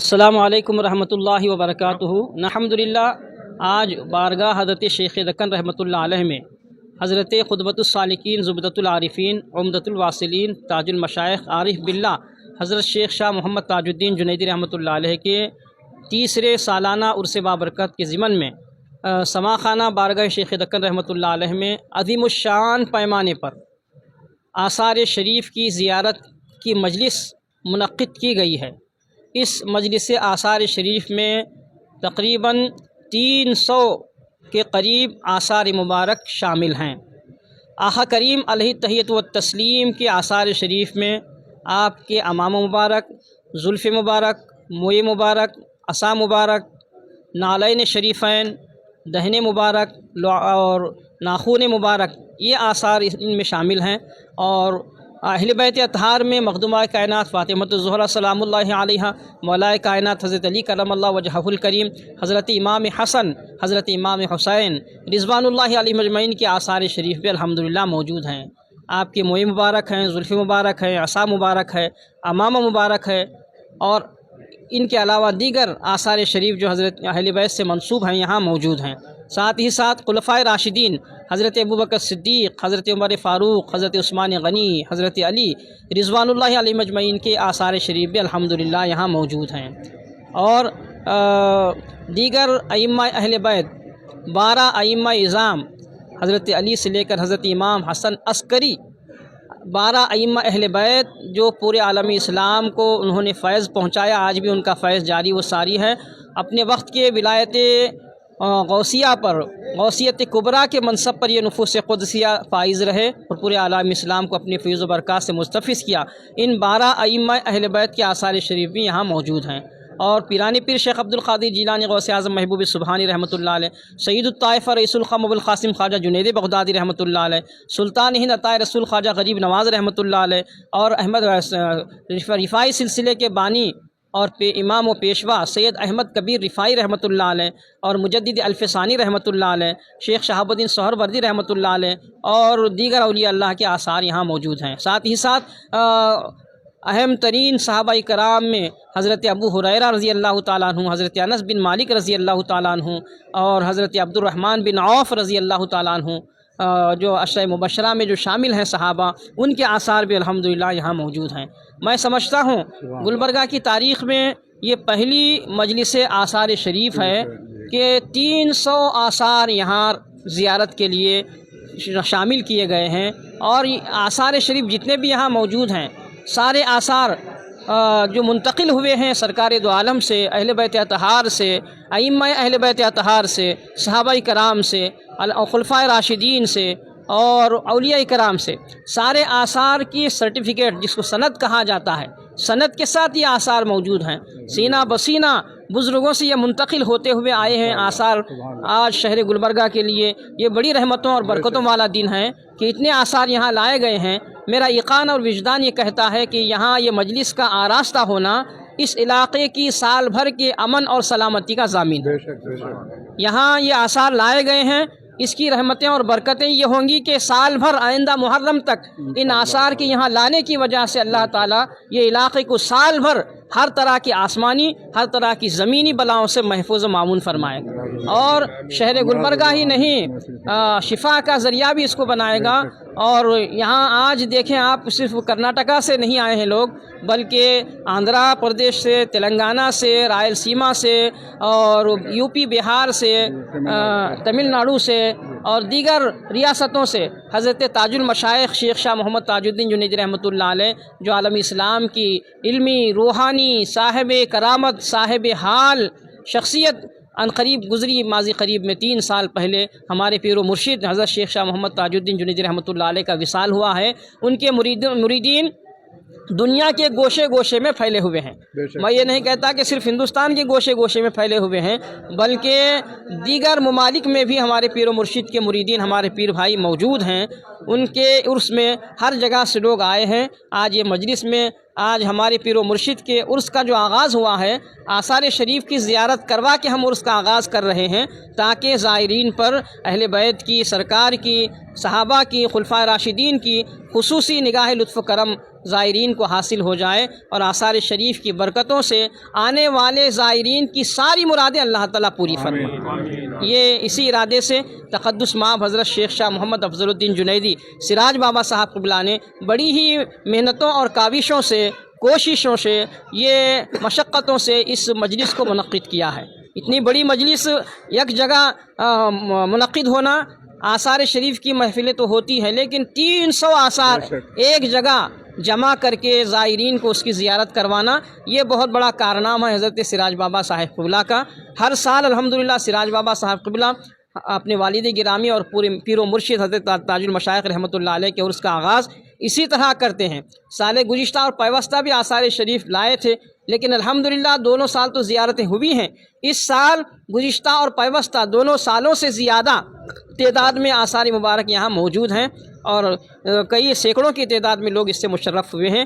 السلام علیکم ورحمۃ اللہ وبرکاتہ۔ الحمدللہ آج بارگاہ حضرت شیخ دکن رحمۃ اللہ علیہ میں حضرت خطبۃ السالکین زبدۃ العارفین عمدۃ الواصلین تاج المشائخ عارف باللہ حضرت شیخ شاہ محمد تاج الدین جنیدی رحمۃ اللہ علیہ کے تیسرے سالانہ عرس بابرکت کے ضمن میں سما خانہ بارگاہ شیخ دکن رحمۃ اللہ علیہ میں عظیم الشان پیمانے پر آثار شریف کی زیارت کی مجلس منعقد کی گئی ہے۔ اس مجلس آثار شریف میں تقریباً 300 کے قریب آثار مبارک شامل ہیں۔ آقا کریم علیہ التحیۃ والتسلیم کے آثار شریف میں آپ کے امام مبارک، زلف مبارک، موئے مبارک، عصا مبارک، نالین شریفین، دہن مبارک اور ناخون مبارک، یہ آثار ان میں شامل ہیں۔ اور اہل بیت اطہار میں مخدومہ کائنات فاطمۃ الزہرا سلام اللہ علیہا، مولائے کائنات حضرت علی کرم اللہ وجہہ الکریم، حضرت امام حسن، حضرت امام حسین رضوان اللہ علیہ مجمعین کے آثار شریف بھی الحمدللہ موجود ہیں۔ آپ کے موئے مبارک ہیں، زلف مبارک ہے، عصا مبارک ہے، امامہ مبارک ہے، اور ان کے علاوہ دیگر آثار شریف جو حضرت اہل بیت سے منسوب ہیں یہاں موجود ہیں۔ ساتھ ہی ساتھ خلفائے راشدین حضرت ابوبکر صدیق، حضرت عمر فاروق، حضرت عثمان غنی، حضرت علی رضوان اللہ علیہ مجمعین کے آثار شریف بھی الحمدللہ یہاں موجود ہیں۔ اور دیگر ائمہ اہل بیت 12 ائمہ اعظام حضرت علی سے لے کر حضرت امام حسن عسکری، 12 ائمہ اہل بیت جو پورے عالم اسلام کو انہوں نے فیض پہنچایا، آج بھی ان کا فیض جاری و ساری ہے۔ اپنے وقت کے ولایت غوثیہ پر، غوثیت کبریٰ کے منصب پر یہ نفوس قدسیہ فائز رہے اور پورے عالم اسلام کو اپنے فیض و برکات سے مستفیض کیا۔ ان 12 ائمہ اہل بیت کے آثار شریف بھی یہاں موجود ہیں۔ اور پیرانی پیر شیخ عبد القادر جیلانی غوث اعظم محبوب سبحانی رحمۃ اللہ علیہ، سید الطائفہ رئیس القوم ابو القاسم خواجہ جنید بغدادی رحمۃ اللہ علیہ، سلطان ہند عطائے رسول خواجہ غریب نواز رحمۃ اللہ علیہ، اور احمد رفاعی سلسلے کے بانی اور امام و پیشوا سید احمد کبیر رفاعی رحمۃ اللہ علیہ، اور مجدد الف ثانی رحمۃ اللہ علیہ، شیخ شہاب الدین سہروردی رحمۃ اللہ علیہ، اور دیگر اولیاء اللہ کے آثار یہاں موجود ہیں۔ ساتھ ہی ساتھ اہم ترین صحابہ کرام میں حضرت ابو ہریرہ رضی اللہ تعالیٰ عنہ، حضرت انس بن مالک رضی اللہ تعالیٰ عنہ، اور حضرت عبد الرحمن بن عوف رضی اللہ تعالیٰ عنہ، جو عشرہ مبشرہ میں جو شامل ہیں صحابہ، ان کے آثار بھی الحمدللہ یہاں موجود ہیں۔ میں سمجھتا ہوں گلبرگہ کی تاریخ میں یہ پہلی مجلس آثار شریف ہے کہ 300 آثار یہاں زیارت کے لیے شامل کیے گئے ہیں۔ اور آثار شریف جتنے بھی یہاں موجود ہیں، سارے آثار جو منتقل ہوئے ہیں سرکار دو عالم سے، اہل بیت اطہار سے، ائمہ اہل بیت اطہار سے، صحابہ کرام سے، خلفائے راشدین سے، اور اولیاء کرام سے، سارے آثار کی سرٹیفکیٹ جس کو سند کہا جاتا ہے، سند کے ساتھ یہ آثار موجود ہیں۔ سینہ بسینہ بزرگوں سے یہ منتقل ہوتے ہوئے آئے ہیں آثار۔ آج شہر گلبرگہ کے لیے یہ بڑی رحمتوں اور برکتوں والا دن ہے کہ اتنے آثار یہاں لائے گئے ہیں۔ میرا یقین اور وجدان یہ کہتا ہے کہ یہاں یہ مجلس کا آراستہ ہونا اس علاقے کی سال بھر کے امن اور سلامتی کا ضامن ہے۔ یہاں یہ آثار لائے گئے ہیں، اس کی رحمتیں اور برکتیں یہ ہوں گی کہ سال بھر آئندہ محرم تک ان آثار کے یہاں لانے کی وجہ سے اللہ تعالیٰ یہ علاقے کو سال بھر ہر طرح کی آسمانی، ہر طرح کی زمینی بلاؤں سے محفوظ و معمون فرمائے گا، اور شہر گلبرگہ ہی نہیں شفا کا ذریعہ بھی اس کو بنائے گا۔ اور یہاں آج دیکھیں آپ، صرف کرناٹکا سے نہیں آئے ہیں لوگ، بلکہ آندھرا پردیش سے، تلنگانہ سے، رائل سیما سے، اور یو پی بہار سے، تمل ناڈو سے، اور دیگر ریاستوں سے حضرت تاج المشائخ شیخ شاہ محمد تاج الدین جنیدی رحمۃ اللہ علیہ، جو عالم اسلام کی علمی، روحانی، صاحب کرامت، صاحب حال شخصیت، ان قریب گزری ماضی قریب میں 3 سال پہلے ہمارے پیر و مرشد حضرت شیخ شاہ محمد تاج الدین جنیدی رحمۃ اللہ علیہ کا وصال ہوا ہے۔ ان کے مریدین دنیا کے گوشے گوشے میں پھیلے ہوئے ہیں۔ میں یہ نہیں کہتا کہ صرف ہندوستان کے گوشے گوشے میں پھیلے ہوئے ہیں، بلکہ دیگر ممالک میں بھی ہمارے پیر و مرشد کے مریدین، ہمارے پیر بھائی موجود ہیں۔ ان کے عرس میں ہر جگہ سے لوگ آئے ہیں۔ آج یہ مجلس میں، آج ہمارے پیر و مرشد کے عرس کا جو آغاز ہوا ہے، آثار شریف کی زیارت کروا کے ہم عرس کا آغاز کر رہے ہیں، تاکہ زائرین پر اہل بیت کی، سرکار کی، صحابہ کی، خلفائے راشدین کی خصوصی نگاہ لطف و کرم زائرین زائرین کو حاصل ہو جائے اور آثار شریف کی برکتوں سے آنے والے زائرین کی ساری مرادیں اللہ تعالیٰ پوری فرمائے۔ یہ اسی ارادے سے تقدس مآب حضرت شیخ شاہ محمد افضل الدین جنیدی سراج بابا صاحب قبلہ نے بڑی ہی محنتوں اور کاوشوں سے، کوششوں سے، یہ مشقتوں سے اس مجلس کو منعقد کیا ہے۔ اتنی بڑی مجلس یک جگہ منعقد ہونا، آثار شریف کی محفلیں تو ہوتی ہیں لیکن 300 آثار ایک جگہ جمع کر کے زائرین کو اس کی زیارت کروانا، یہ بہت بڑا کارنامہ ہے حضرت سراج بابا صاحب قبلہ کا۔ ہر سال الحمدللہ سراج بابا صاحب قبلہ اپنے والد گرامی اور پورے پیر و مرشد حضرت تاج المشائخ رحمۃ اللہ علیہ کے عرس کا آغاز اسی طرح کرتے ہیں۔ سال گزشتہ اور پیوستہ بھی آثار شریف لائے تھے لیکن الحمدللہ دونوں سال تو زیارتیں ہوئی ہیں۔ اس سال گزشتہ اور پیوستہ دونوں سالوں سے زیادہ تعداد میں آثار مبارک یہاں موجود ہیں اور کئی سینکڑوں کی تعداد میں لوگ اس سے مشرف ہوئے ہیں۔